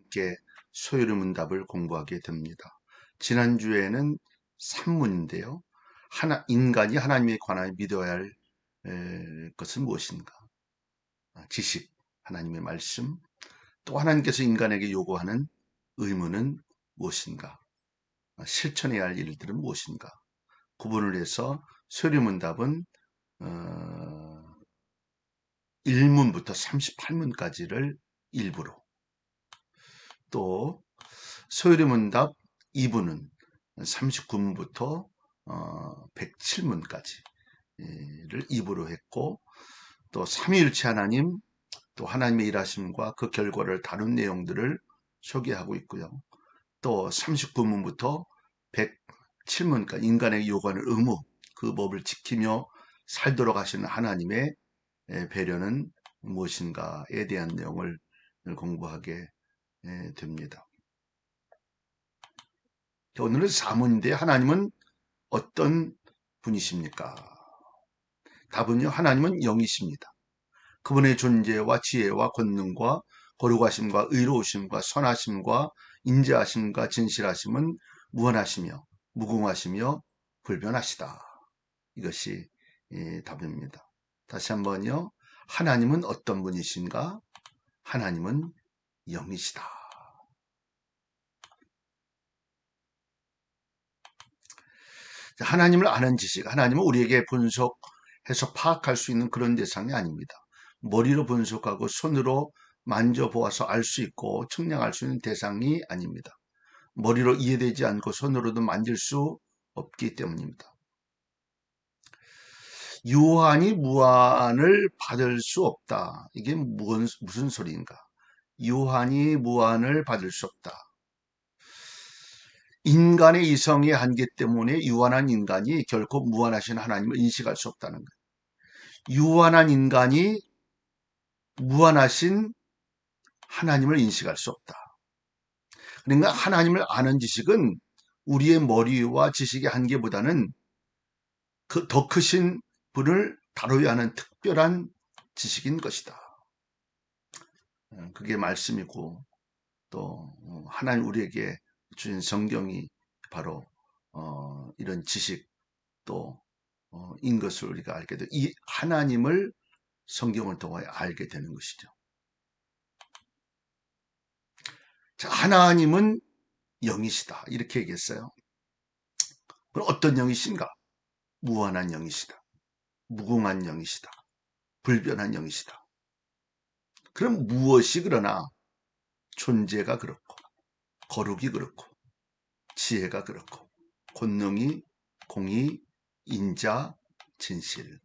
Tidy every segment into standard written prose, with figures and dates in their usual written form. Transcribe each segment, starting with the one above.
함께 소요리문답을 공부하게 됩니다. 지난주에는 산문인데요. 인간이 하나님에 관하여 믿어야 할 것은 무엇인가? 지식, 하나님의 말씀, 또 하나님께서 인간에게 요구하는 의무는 무엇인가? 실천해야 할 일들은 무엇인가? 구분을 해서 소요리문답은 1문부터 38문까지를 일부로, 또 소요리문답 2부는 39문부터 107문까지를 2부로 했고, 또 삼위일체 하나님, 또 하나님의 일하심과 그 결과를 다룬 내용들을 소개하고 있고요. 또 39문부터 107문까지 인간에게 요구하는 의무, 그 법을 지키며 살도록 하시는 하나님의 배려는 무엇인가에 대한 내용을 공부하게 됩니다. 오늘은 사문인데 하나님은 어떤 분이십니까? 답은요, 하나님은 영이십니다. 그분의 존재와 지혜와 권능과 거룩하심과 의로우심과 선하심과 인자하심과 진실하심은 무한하시며 무궁하시며 불변하시다. 이것이 답입니다. 다시 한번요. 하나님은 어떤 분이신가? 하나님은 영이시다. 하나님을 아는 지식, 하나님은 우리에게 분석해서 파악할 수 있는 그런 대상이 아닙니다. 머리로 분석하고 손으로 만져보아서 알 수 있고 측량할 수 있는 대상이 아닙니다. 머리로 이해되지 않고 손으로도 만질 수 없기 때문입니다. 유한이 무한을 받을 수 없다. 이게 무슨 소리인가? 유한이 무한을 받을 수 없다. 인간의 이성의 한계 때문에 유한한 인간이 결코 무한하신 하나님을 인식할 수 없다는 거예요. 유한한 인간이 무한하신 하나님을 인식할 수 없다. 그러니까 하나님을 아는 지식은 우리의 머리와 지식의 한계보다는 더 크신 분을 다루어야 하는 특별한 지식인 것이다. 그게 말씀이고, 또 하나님 우리에게 주신 성경이 바로 이런 지식 또 인 것을 우리가 알게 돼. 이 하나님을 성경을 통해 알게 되는 것이죠. 자, 하나님은 영이시다. 이렇게 얘기했어요. 그럼 어떤 영이신가? 무한한 영이시다. 무궁한 영이시다. 불변한 영이시다. 그럼 무엇이 그러나 존재가 그렇고 거룩이 그렇고 지혜가 그렇고 권능이 공의 인자 진실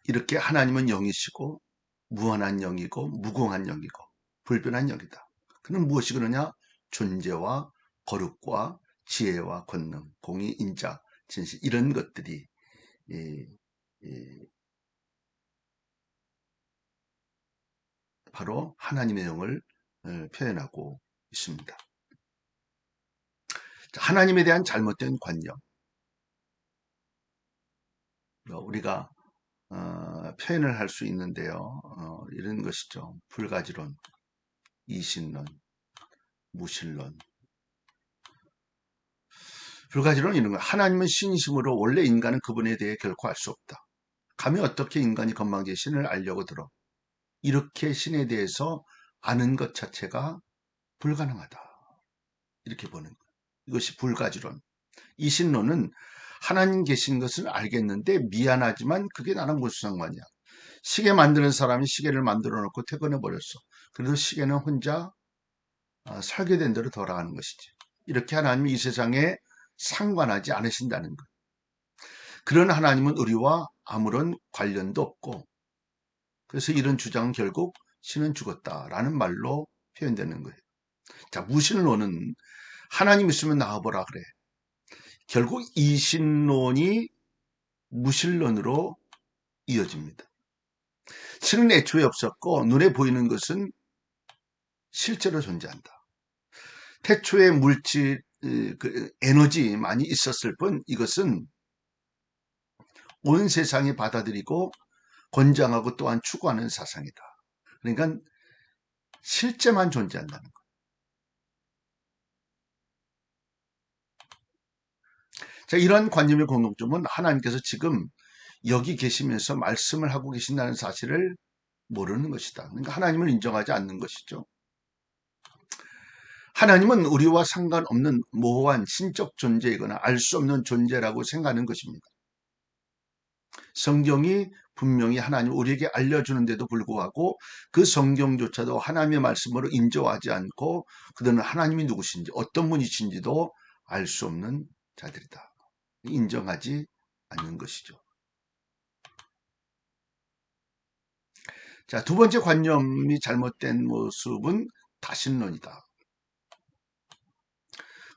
이렇게 하나님은 영이시고 무한한 영이고 무궁한 영이고 불변한 영이다. 그는 무엇이 그러냐? 존재와 거룩과 지혜와 권능, 공의, 인자, 진실 이런 것들이 바로 하나님의 영을 표현하고 있습니다. 하나님에 대한 잘못된 관념, 우리가 표현을 할 수 있는데요. 이런 것이죠. 불가지론, 이신론, 무신론. 불가지론 이런 거예요. 하나님은 신이심으로 원래 인간은 그분에 대해 결코 알 수 없다. 감히 어떻게 인간이 건방지게 신을 알려고 들어. 이렇게 신에 대해서 아는 것 자체가 불가능하다. 이렇게 보는 거예요. 이것이 불가지론. 이신론은 하나님 계신 것을 알겠는데 미안하지만 그게 나랑 무슨 상관이야. 시계 만드는 사람이 시계를 만들어 놓고 퇴근해 버렸어. 그래도 시계는 혼자 설계된 대로 돌아가는 것이지. 이렇게 하나님이 이 세상에 상관하지 않으신다는 것. 그런 하나님은 우리와 아무런 관련도 없고, 그래서 이런 주장은 결국 신은 죽었다라는 말로 표현되는 거예요. 자, 무신론은 하나님 있으면 나와보라 그래. 결국 이신론이 무신론으로 이어집니다. 신은 애초에 없었고 눈에 보이는 것은 실제로 존재한다. 태초에 물질, 에너지만이 있었을 뿐 이것은 온 세상이 받아들이고 권장하고 또한 추구하는 사상이다. 그러니까 실제만 존재한다는 것. 자, 이런 관념의 공통점은 하나님께서 지금 여기 계시면서 말씀을 하고 계신다는 사실을 모르는 것이다. 그러니까 하나님을 인정하지 않는 것이죠. 하나님은 우리와 상관없는 모호한 신적 존재이거나 알 수 없는 존재라고 생각하는 것입니다. 성경이 분명히 하나님 우리에게 알려주는데도 불구하고 그 성경조차도 하나님의 말씀으로 인정하지 않고 그들은 하나님이 누구신지 어떤 분이신지도 알 수 없는 자들이다. 인정하지 않는 것이죠. 자, 두 번째 관념이 잘못된 모습은 다신론이다.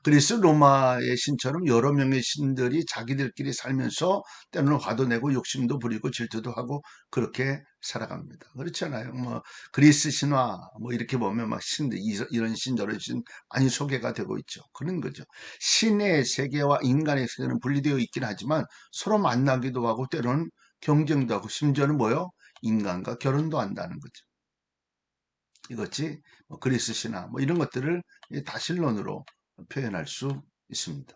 그리스 로마의 신처럼 여러 명의 신들이 자기들끼리 살면서 때로는 화도 내고 욕심도 부리고 질투도 하고 그렇게 살아갑니다. 그렇잖아요. 뭐 그리스 신화 뭐 이렇게 보면 막 신들 이런 신 저런 신 많이 소개가 되고 있죠. 그런 거죠. 신의 세계와 인간의 세계는 분리되어 있긴 하지만 서로 만나기도 하고 때로는 경쟁도 하고 심지어는 뭐요? 인간과 결혼도 한다는 거죠. 이것이 뭐 그리스 신화 뭐 이런 것들을 다신론으로 표현할 수 있습니다.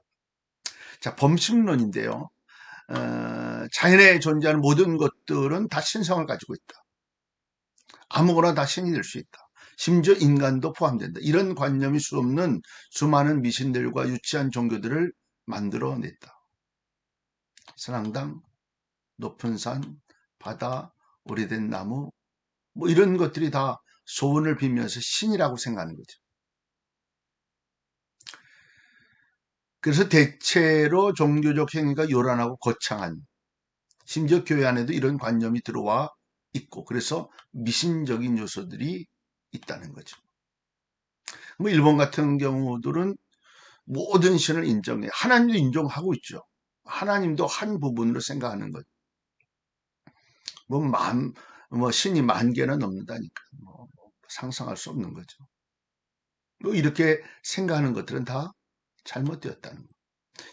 자, 범신론인데요. 자연에 존재하는 모든 것들은 다 신성을 가지고 있다. 아무거나 다 신이 될 수 있다. 심지어 인간도 포함된다. 이런 관념이 수없는 수많은 미신들과 유치한 종교들을 만들어냈다. 선앙당, 높은 산, 바다, 오래된 나무 뭐 이런 것들이 다 소원을 빌면서 신이라고 생각하는 거죠. 그래서 대체로 종교적 행위가 요란하고 거창한 심지어 교회 안에도 이런 관념이 들어와 있고 그래서 미신적인 요소들이 있다는 거죠. 뭐 일본 같은 경우들은 모든 신을 인정해. 하나님도 인정하고 있죠. 하나님도 한 부분으로 생각하는 거죠. 뭐 신이 10,000개는 넘는다니까. 뭐 상상할 수 없는 거죠. 뭐 이렇게 생각하는 것들은 다 잘못되었다는 거예요.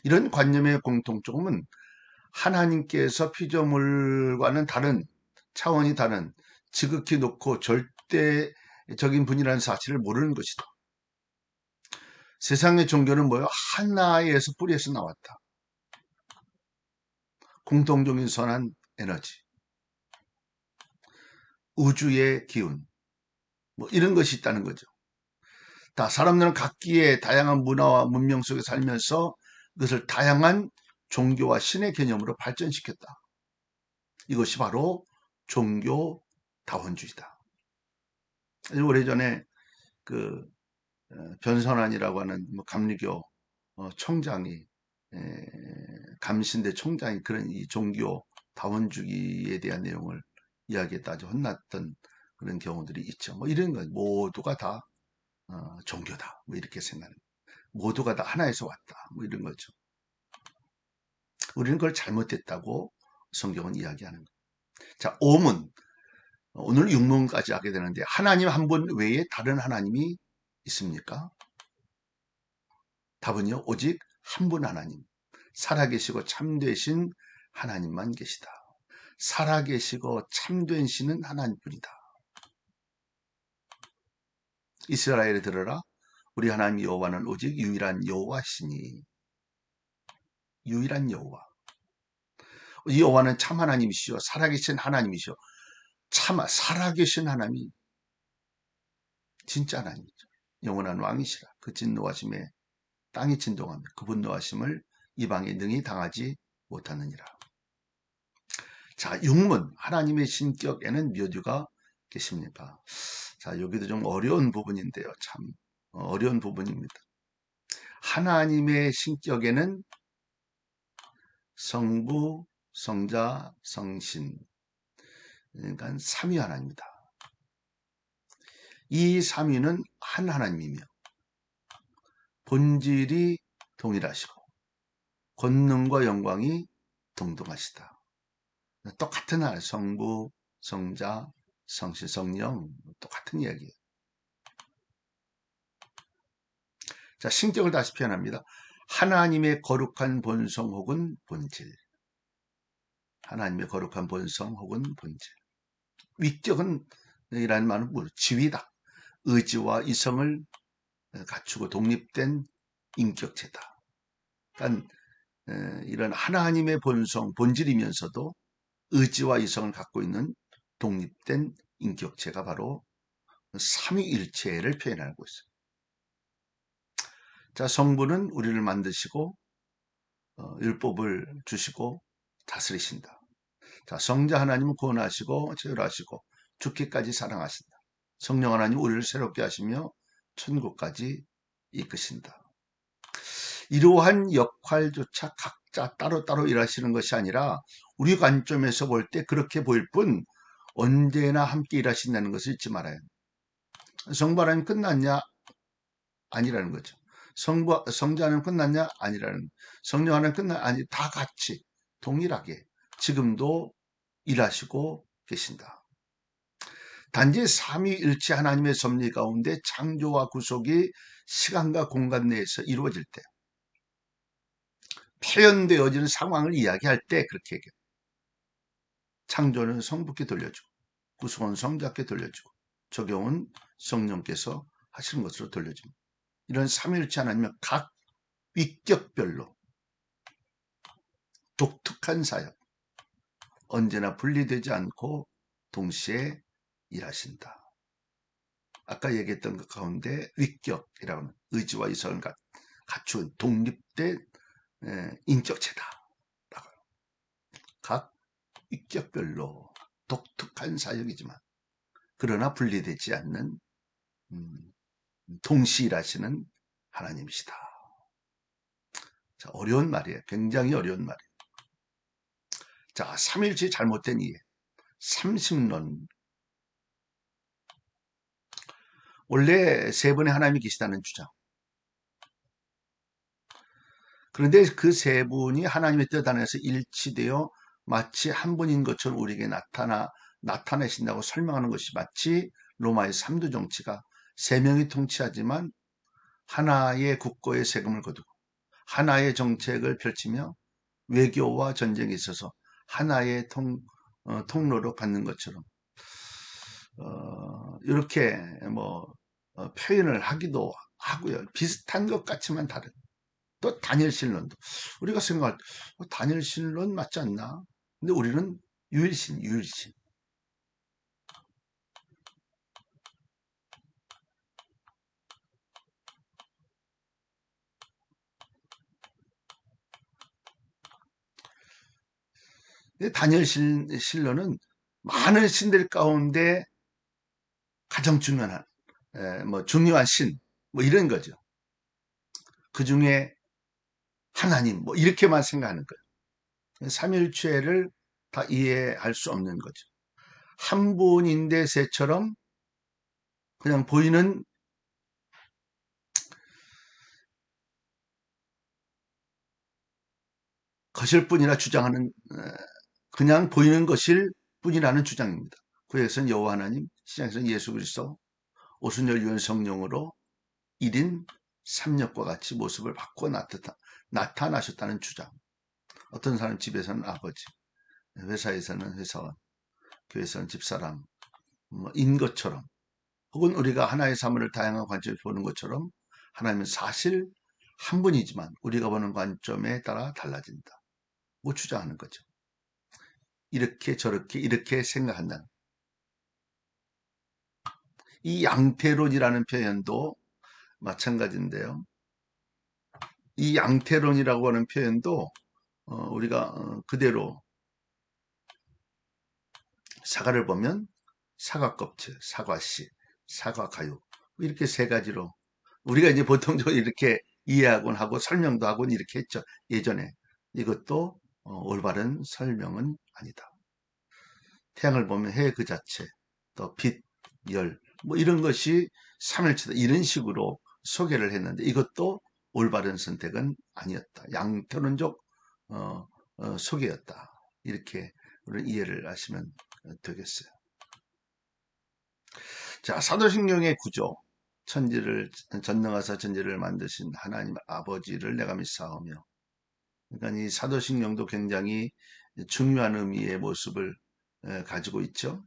이런 관념의 공통점은 하나님께서 피조물과는 다른 차원이 다른 지극히 높고 절대적인 분이라는 사실을 모르는 것이다. 세상의 종교는 뭐예요? 하나에서 뿌리에서 나왔다. 공통적인 선한 에너지, 우주의 기운, 뭐 이런 것이 있다는 거죠. 다 사람들은 각기의 다양한 문화와 문명 속에 살면서 그것을 다양한 종교와 신의 개념으로 발전시켰다. 이것이 바로 종교다원주의다. 오래전에 그 변선환이라고 하는 뭐 감리교 총장이 감신대 총장이 그런 이 종교 다원주의에 대한 내용을 이야기했다 아주 혼났던 그런 경우들이 있죠. 뭐 이런 것 모두가 다 종교다. 뭐 이렇게 생각하는 모두가 다 하나에서 왔다. 뭐 이런 거죠. 우리는 그걸 잘못됐다고 성경은 이야기하는 거예요. 자, 오문. 오늘 육문까지 하게 되는데 하나님 한 분 외에 다른 하나님이 있습니까? 답은요. 오직 한 분 하나님. 살아계시고 참되신 하나님만 계시다. 살아계시고 참된 신은 하나님뿐이다. 이스라엘에 들어라. 우리 하나님 여호와는 오직 유일한 여호와시니. 유일한 여호와. 이 여호와는 참 하나님이시오. 살아계신 하나님이시오. 참 살아계신 하나님이 진짜 하나님이죠. 영원한 왕이시라. 그 진노하심에 땅이 진동하며 그분 노하심을 이방에 능히 당하지 못하느니라. 자, 육문 하나님의 신격에는 몇 유가 계십니까? 자, 여기도 좀 어려운 부분인데요. 참 어려운 부분입니다. 하나님의 신격에는 성부, 성자, 성신 그러니까 삼위 하나입니다. 이 삼위는 한 하나님이며 본질이 동일하시고 권능과 영광이 동등하시다. 똑같은 하나 성부, 성자, 성신, 성령 똑같은 이야기예요. 자, 신격을 다시 표현합니다. 하나님의 거룩한 본성 혹은 본질. 하나님의 거룩한 본성 혹은 본질. 위격은 이라는 말은 지위다. 의지와 이성을 갖추고 독립된 인격체다. 그러니까 이런 하나님의 본성, 본질이면서도 의지와 이성을 갖고 있는 독립된 인격체가 바로 삼위일체를 표현하고 있어요. 자, 성부는 우리를 만드시고 율법을 주시고 다스리신다. 자, 성자 하나님은 구원하시고 제어하시고 죽기까지 사랑하신다. 성령 하나님 우리를 새롭게 하시며 천국까지 이끄신다. 이러한 역할조차 각자 따로따로 일하시는 것이 아니라 우리 관점에서 볼 때 그렇게 보일 뿐 언제나 함께 일하신다는 것을 잊지 말아요. 성부 하나님 끝났냐? 아니라는 거죠. 성자 하나님 끝났냐? 아니라는, 성령 하나님 아니, 다 같이 동일하게 지금도 일하시고 계신다. 단지 삼위일체 하나님의 섭리 가운데 창조와 구속이 시간과 공간 내에서 이루어질 때, 표현되어지는 상황을 이야기할 때 그렇게 얘기해요. 창조는 성부께 돌려주고 구속은 성자께 돌려주고 적용은 성령께서 하시는 것으로 돌려줍니다. 이런 삼위일체 하나님은 각 위격별로 독특한 사역, 언제나 분리되지 않고 동시에 일하신다. 아까 얘기했던 것 가운데 위격이라고 하는 의지와 이성을 갖춘 독립된 인격체다. 각 위격별로 독특한 사역이지만 그러나 분리되지 않는 동시 일하시는 하나님이시다. 자, 어려운 말이에요. 굉장히 어려운 말이에요. 자, 삼일체 잘못된 이해. 삼심론. 원래 세 분의 하나님이 계시다는 주장. 그런데 그 세 분이 하나님의 뜻 안에서 일치되어 마치 한 분인 것처럼 우리에게 나타내신다고 설명하는 것이 마치 로마의 삼두 정치가 세 명이 통치하지만 하나의 국고에 세금을 거두고 하나의 정책을 펼치며 외교와 전쟁에 있어서 하나의 통로로 갖는 것처럼 이렇게 표현을 하기도 하고요. 비슷한 것 같지만 다른. 또 단일신론도 우리가 생각할 때 단일신론 맞지 않나? 근데 우리는 유일신. 단일신론은 많은 신들 가운데 가장 중요한 중요한 신 이런 거죠. 그 중에 하나님 이렇게만 생각하는 거예요. 삼일체를 다 이해할 수 없는 거죠. 한 분인데 셋처럼 그냥 보이는 것일 뿐이라 주장하는 그냥 보이는 것일 뿐이라는 주장입니다. 구약에서는 여호와 하나님, 신약에서는 예수 그리스도, 오순절 유언 성령으로 1인 3역과 같이 모습을 바꿔 나타나셨다는 주장. 어떤 사람 집에서는 아버지, 회사에서는 회사원, 교회에서는 집사람, 인 것처럼 혹은 우리가 하나의 사물을 다양한 관점에서 보는 것처럼 하나님은 사실 한 분이지만 우리가 보는 관점에 따라 달라진다. 주장하는 거죠. 이렇게 저렇게 이렇게 생각한다는. 이 양태론이라는 표현도 마찬가지인데요. 이 양태론이라고 하는 표현도 우리가 그대로 사과를 보면 사과 껍질, 사과씨, 사과 가육 이렇게 세 가지로 우리가 이제 보통적으로 이렇게 이해하곤 하고 설명도 하곤 이렇게 했죠. 예전에 이것도 올바른 설명은 아니다. 태양을 보면 해 그 자체, 또 빛, 열 이런 것이 삼일체다 이런 식으로 소개를 했는데 이것도 올바른 선택은 아니었다. 양태론적 소개였다. 이렇게 우리 이해를 하시면 되겠어요. 자, 사도신경의 구조. 전능하사 천지를 만드신 하나님 아버지를 내가 믿사오며. 그러니까 이 사도신경도 굉장히 중요한 의미의 모습을 가지고 있죠.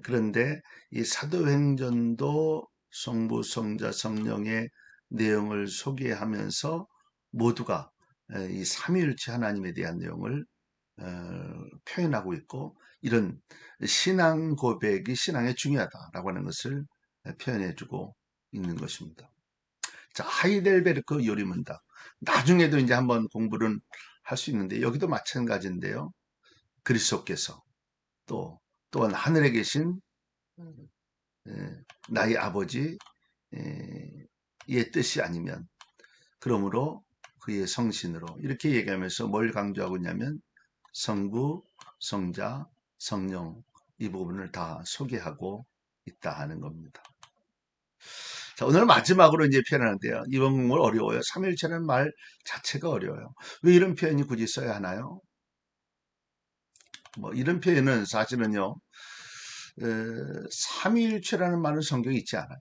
그런데 이 사도행전도 성부, 성자, 성령의 내용을 소개하면서 모두가 이 삼위일체 하나님에 대한 내용을 표현하고 있고, 이런 신앙 고백이 신앙에 중요하다라고 하는 것을 표현해주고 있는 것입니다. 자, 하이델베르크 요리문답. 나중에도 이제 한번 공부를 할 수 있는데, 여기도 마찬가지인데요. 그리스도께서 또한 하늘에 계신 나의 아버지의 뜻이 아니면, 그러므로 그의 성신으로, 이렇게 얘기하면서 뭘 강조하고 있냐면 성부, 성자, 성령, 이 부분을 다 소개하고 있다 하는 겁니다. 자, 오늘 마지막으로 이제 표현하는데요. 이번 공부 어려워요. 삼일체라는 말 자체가 어려워요. 왜 이런 표현이 굳이 써야 하나요? 뭐 이런 표현은 사실은요, 삼위일체라는 말은 성경에 있지 않아요.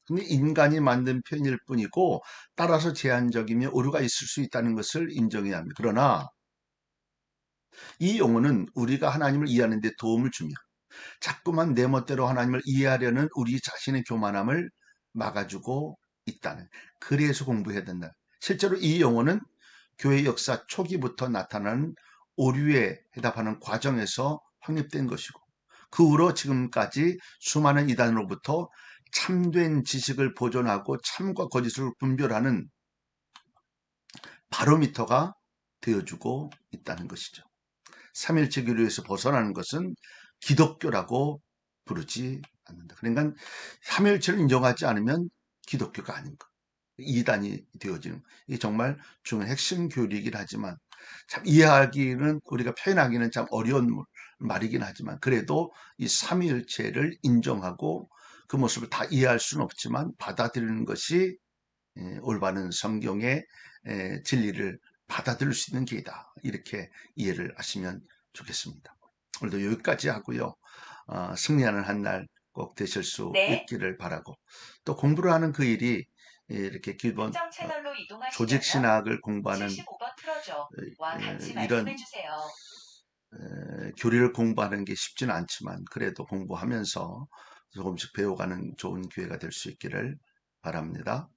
근데 인간이 만든 표현일 뿐이고, 따라서 제한적이며 오류가 있을 수 있다는 것을 인정해야 합니다. 그러나 이 용어는 우리가 하나님을 이해하는 데 도움을 주며, 자꾸만 내 멋대로 하나님을 이해하려는 우리 자신의 교만함을 막아주고 있다는, 그래서 공부해야 된다. 실제로 이 용어는 교회 역사 초기부터 나타나는 오류에 해답하는 과정에서 확립된 것이고, 그 후로 지금까지 수많은 이단으로부터 참된 지식을 보존하고 참과 거짓을 분별하는 바로미터가 되어주고 있다는 것이죠. 삼일체 교류에서 벗어나는 것은 기독교라고 부르지 않는다. 그러니까 삼일체를 인정하지 않으면 기독교가 아닌 것, 이단이 되어지는, 이게 정말 중요한 핵심 교리이긴 하지만, 참 이해하기는, 우리가 표현하기는 참 어려운 말이긴 하지만, 그래도 이 삼위일체를 인정하고 그 모습을 다 이해할 수는 없지만 받아들이는 것이 올바른 성경의 진리를 받아들일 수 있는 길이다, 이렇게 이해를 하시면 좋겠습니다. 오늘도 여기까지 하고요. 승리하는 한 날 꼭 되실 수 있기를 바라고, 또 공부를 하는 그 일이 이렇게 기본 조직 신학을 공부하는 이런 교리를 공부하는 게 쉽지는 않지만, 그래도 공부하면서 조금씩 배워가는 좋은 기회가 될 수 있기를 바랍니다.